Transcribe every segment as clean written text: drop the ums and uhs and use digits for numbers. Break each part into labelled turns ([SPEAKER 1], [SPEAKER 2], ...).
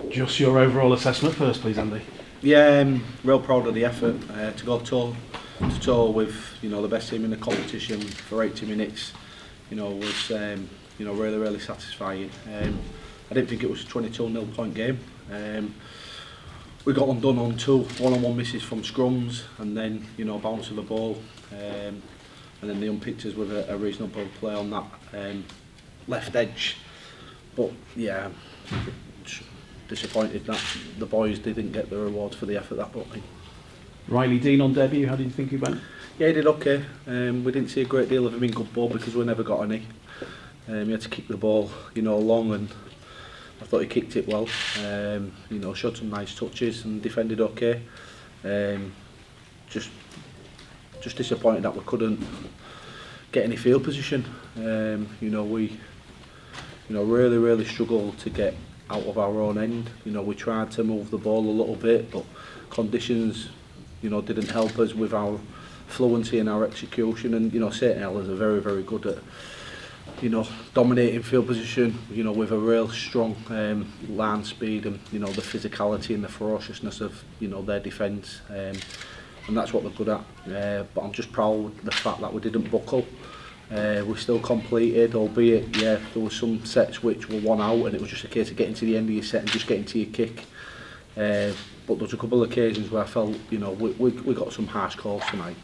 [SPEAKER 1] Just your overall assessment first, please, Andy.
[SPEAKER 2] Yeah, real proud of the effort to go toe to toe with the best team in the competition for 80 minutes. Was really satisfying. I didn't think it was a 22-0 point game. We got undone on two one-on-one misses from scrums, and then bounce of the ball, and then they unpicked us with a reasonable play on that left edge. But yeah, disappointed that the boys didn't get the rewards for the effort that put in.
[SPEAKER 1] Riley Dean on debut, how did you think he went?
[SPEAKER 2] Yeah, he did okay. We didn't see a great deal of him in good ball because we never got any. He had to kick the ball, long, and I thought he kicked it well. Showed some nice touches and defended okay. Just disappointed that we couldn't get any field position. We really struggled to get out of our own end. We tried to move the ball a little bit, but conditions didn't help us with our fluency and our execution. And St Helens are very good at dominating field position, with a real strong land speed and the physicality and the ferociousness of their defence, and that's what they're good at. But I'm just proud of the fact that we didn't buckle. We still completed, albeit there were some sets which were one out and it was just a case of getting to the end of your set and just getting to your kick. But there's a couple of occasions where I felt we got some harsh calls tonight.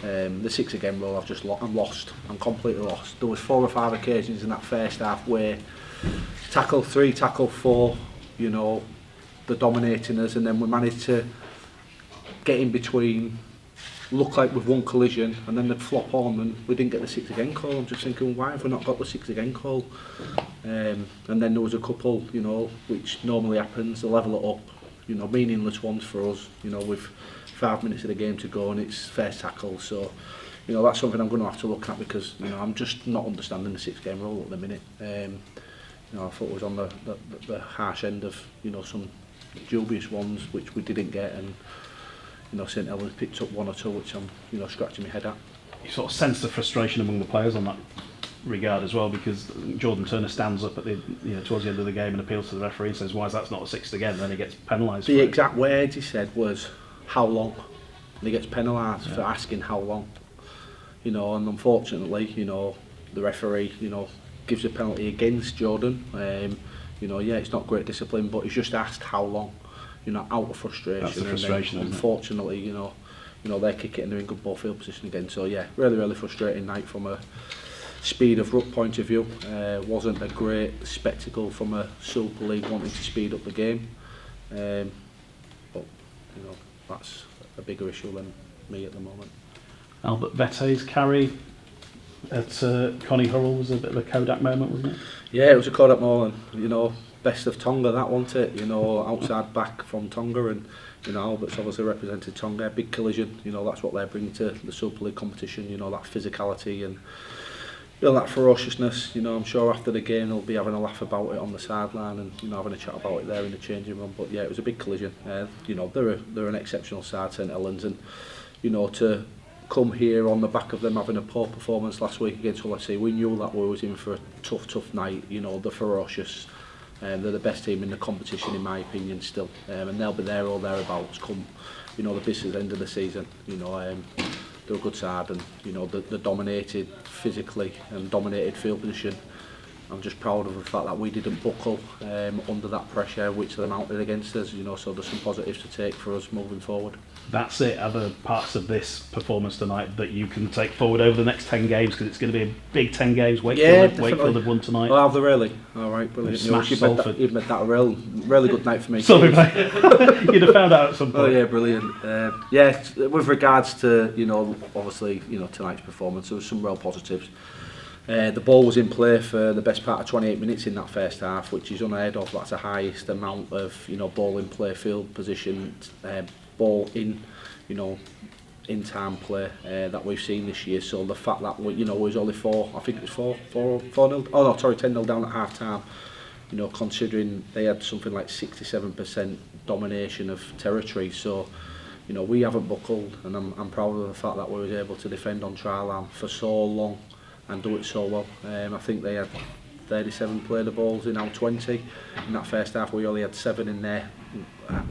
[SPEAKER 2] The 6 again rule, I'm lost. I'm completely lost. There was 4 or 5 occasions in that first half where tackle 3, tackle 4, they're dominating us, and then we managed to get in between, look like we've won collision, and then they'd flop on and we didn't get the 6 again call. I'm just thinking, why have we not got the 6 again call? And then there was a couple, which normally happens, they level it up, meaningless ones for us, with 5 minutes of the game to go and it's first tackle. So that's something I'm going to have to look at, because I'm just not understanding the 6 game rule at the minute. I thought it was on the harsh end of some dubious ones which we didn't get, and St Helens picked up 1 or 2 which I'm scratching my head at.
[SPEAKER 1] You sort of sense the frustration among the players on that regard as well, because Jordan Turner stands up at the towards the end of the game and appeals to the referee and says, why is that not a 6th again? And then he gets penalised.
[SPEAKER 2] The exact words he said was, how long? And he gets penalised for asking how long. And unfortunately, the referee, gives a penalty against Jordan. It's not great discipline, but he's just asked how long. Out of frustration.
[SPEAKER 1] That's the frustration.
[SPEAKER 2] And then, unfortunately, they're kicking and they're in good ball field position again. So yeah, really frustrating night from a speed of ruck point of view. Wasn't a great spectacle from a Super League wanting to speed up the game. But that's a bigger issue than me at the moment.
[SPEAKER 1] Albert Vette's carry at Connie Hurrell was a bit of a Kodak moment, wasn't it?
[SPEAKER 2] Yeah, it was a Kodak moment. Best of Tonga, that wasn't it? Outside back from Tonga, and Albert's obviously represented Tonga. Big collision. That's what they're bringing to the Super League competition. That physicality and that ferociousness. I'm sure after the game they'll be having a laugh about it on the sideline and having a chat about it there in the changing room. But yeah, it was a big collision. They're an exceptional side, St Helens, and to come here on the back of them having a poor performance last week against Hull FC, we knew that we was in for a tough night. They're ferocious. They're the best team in the competition, in my opinion, still, and they'll be there or thereabouts come, the business end of the season. They're a good side, and they dominated physically and dominated field position. I'm just proud of the fact that we didn't buckle under that pressure which they mounted against us. So there's some positives to take for us moving forward.
[SPEAKER 1] That's it. Other parts of this performance tonight that you can take forward over the next 10 games, because it's going to be a big 10 games. Wakefield have won tonight.
[SPEAKER 2] Oh, have they really? All right, brilliant. You've made that a really good night for me.
[SPEAKER 1] Sorry, mate. You'd have found out at some point.
[SPEAKER 2] Oh yeah, brilliant. With regards to obviously tonight's performance, there was some real positives. The ball was in play for the best part of 28 minutes in that first half, which is unheard of. That's the highest amount of ball in play, field position, ball in time play that we've seen this year. So the fact that we was only 4-0. Oh no, sorry, 10-0 down at half time. Considering they had something like 67% domination of territory. So we haven't buckled, and I'm proud of the fact that we was able to defend on trial line for so long and do it so well. I think they had 37 played balls in our 20. In that first half we only had 7 in their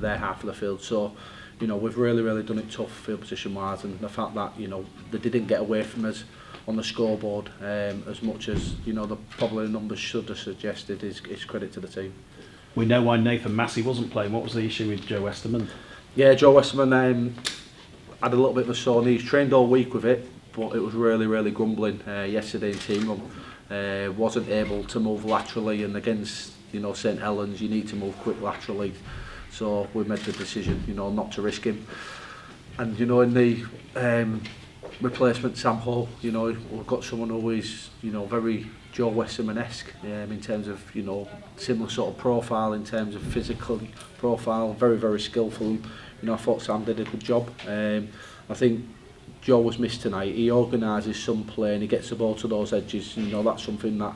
[SPEAKER 2] half of the field, so you know, we've really done it tough field position wise, and the fact that, you know, they didn't get away from us on the scoreboard as much as, you know, the probably numbers should have suggested is credit to the team.
[SPEAKER 1] We know why Nathan Massey wasn't playing. What was the issue with Joe Westerman?
[SPEAKER 2] Yeah, Joe Westerman had a little bit of a sore knee. He's trained all week with it, but it was really grumbling yesterday in team run. Wasn't able to move laterally, and against, you know, St Helens you need to move quick laterally. So we made the decision, you know, not to risk him. And you know, in the replacement Sam Hall, you know, we've got someone who is, you know, very Joe Westerman-esque in terms of, you know, similar sort of profile in terms of physical profile, very skillful. You know, I thought Sam did a good job. I think Joe was missed tonight. He organises some play and he gets the ball to those edges. You know, that's something that,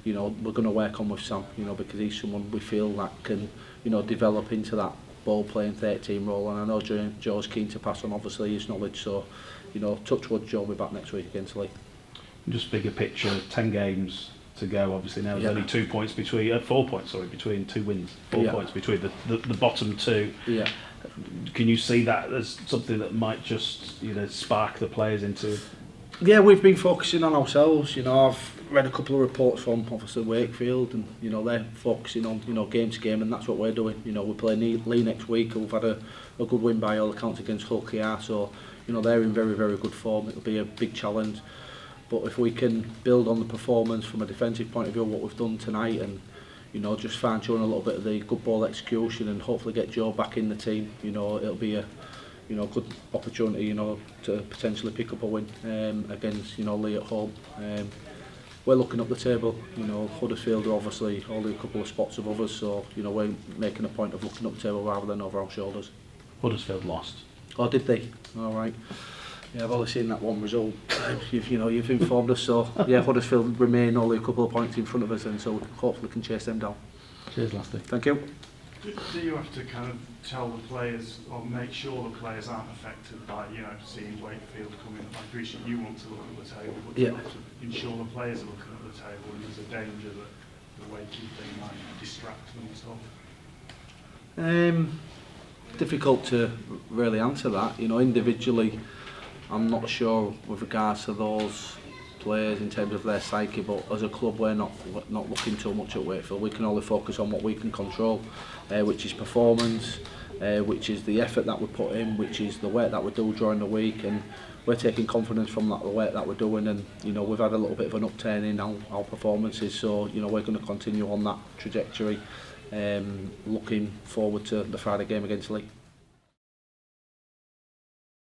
[SPEAKER 2] you know, we're going to work on with Sam, you know, because he's someone we feel that can, you know, develop into that ball playing 13 role, and I know Joe's keen to pass on obviously his knowledge, so, you know, touch wood, Joe will be back next week against Leigh.
[SPEAKER 1] Just bigger picture, 10 games to go, obviously now there's only 2 points between, 4 points, sorry, between 2 wins, 4 points between the bottom two.
[SPEAKER 2] Yeah.
[SPEAKER 1] Can you see that as something that might just, you know, spark the players into?
[SPEAKER 2] Yeah, we've been focusing on ourselves. You know, I've read a couple of reports from obviously Wakefield, and you know, they're focusing on, you know, game to game, and that's what we're doing. You know, we play Leigh next week. We've had a good win by all accounts against Hull KR, so you know, they're in very good form. It'll be a big challenge, but if we can build on the performance from a defensive point of view, what we've done tonight, and you know, just fine tune a little bit of the good ball execution, and hopefully get Joe back in the team, you know, it'll be a, you know, good opportunity, you know, to potentially pick up a win against, you know, Leigh at home. We're looking up the table, you know, Huddersfield are obviously only a couple of spots above us, so, you know, we're making a point of looking up the table rather than over our shoulders.
[SPEAKER 1] Huddersfield lost.
[SPEAKER 2] Oh, did they? All right. Yeah, I've only seen that one result. You've informed us, so yeah, Huddersfield remain only a couple of points in front of us, and so hopefully can chase them down.
[SPEAKER 1] Cheers, Lasty.
[SPEAKER 2] Thank you.
[SPEAKER 3] Do you have to kind of tell the players, or make sure the players aren't affected by, you know, seeing Wakefield come in? I appreciate you want to look at the table, but you have to ensure the players are looking at the table, and there's a danger that the Wakey thing might distract them and stuff.
[SPEAKER 2] Difficult to really answer that. You know, individually, I'm not sure with regards to those players in terms of their psyche, but as a club we're not looking too much at Wakefield. We can only focus on what we can control, which is performance, which is the effort that we put in, which is the work that we do during the week, and we're taking confidence from that, the work that we're doing, and you know, we've had a little bit of an upturn in our performances, so you know, we're going to continue on that trajectory, looking forward to the Friday game against Leigh.